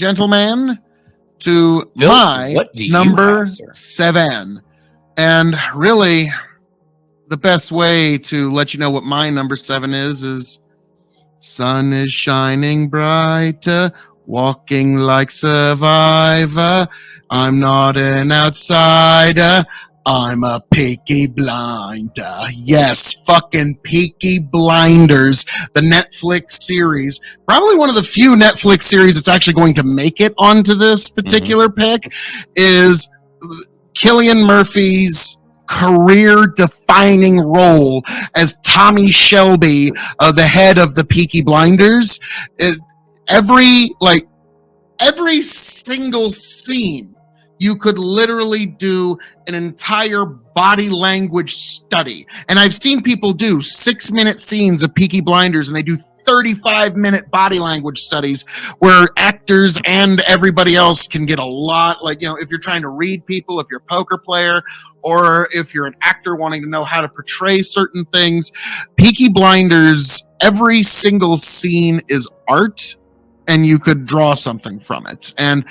gentlemen, to Phil, my what do you number have, sir? 7. And really, the best way to let you know what my number 7 is sun is shining bright, walking like survivor. I'm not an outsider. I'm a Peaky Blinder. Yes, fucking Peaky Blinders, the Netflix series. Probably one of the few Netflix series that's actually going to make it onto this particular pick is Cillian Murphy's career-defining role as Tommy Shelby, the head of the Peaky Blinders. Every single scene, you could literally do an entire body language study. And I've seen people do 6-minute scenes of Peaky Blinders, and they do 35-minute body language studies where actors and everybody else can get a lot, like, if you're trying to read people, if you're a poker player, or if you're an actor wanting to know how to portray certain things. Peaky Blinders, every single scene is art, and you could draw something from it. And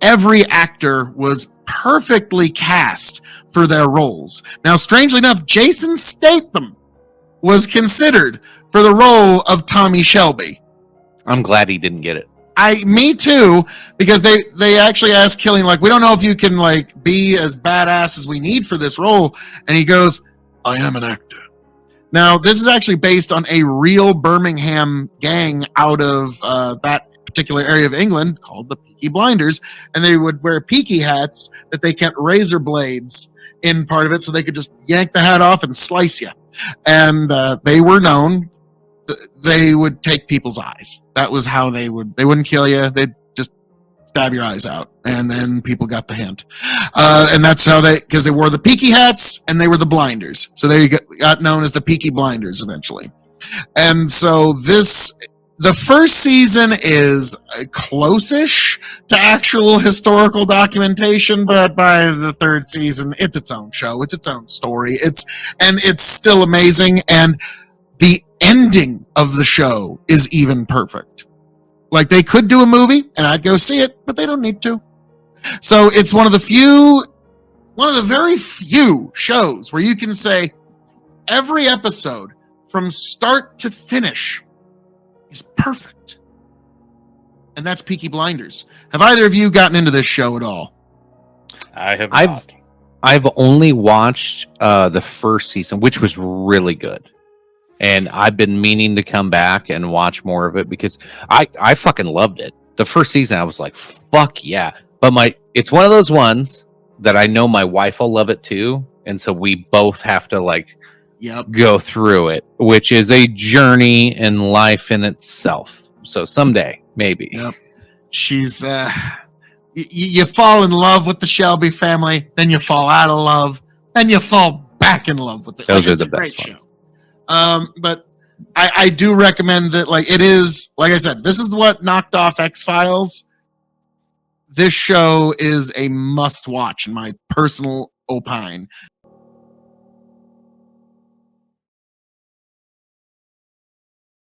every actor was perfectly cast for their roles. Now, strangely enough, Jason Statham was considered for the role of Tommy Shelby. I'm glad he didn't get it. Me too, because they actually asked Cillian, like, we don't know if you can be as badass as we need for this role. And he goes, I am an actor. Now, this is actually based on a real Birmingham gang out of that particular area of England called the Peaky Blinders, and they would wear peaky hats that they kept razor blades in part of it, so they could just yank the hat off and slice you. And they were known. They would take people's eyes. That was how they wouldn't kill you. They'd just stab your eyes out, and then people got the hint. And that's how because they wore the peaky hats and they were the blinders, so they got known as the Peaky Blinders eventually. And so the first season is close-ish to actual historical documentation, but by the third season, it's its own show. It's its own story. It's still amazing. And the ending of the show is even perfect. Like, they could do a movie, and I'd go see it, but they don't need to. So it's one of the very few shows where you can say every episode from start to finish is perfect. And that's Peaky Blinders. Have either of you gotten into this show at all? I have not. I've only watched the first season, which was really good. And I've been meaning to come back and watch more of it because I fucking loved it. The first season, I was like, fuck yeah. But it's one of those ones that I know my wife will love it too. And so we both have to go through it, which is a journey in life in itself. So someday, maybe. Yep. She's you fall in love with the Shelby family, then you fall out of love, then you fall back in love with it. Those are the best ones. But I do recommend that. It is, like I said, this is what knocked off X-Files. This show is a must watch in my personal opine,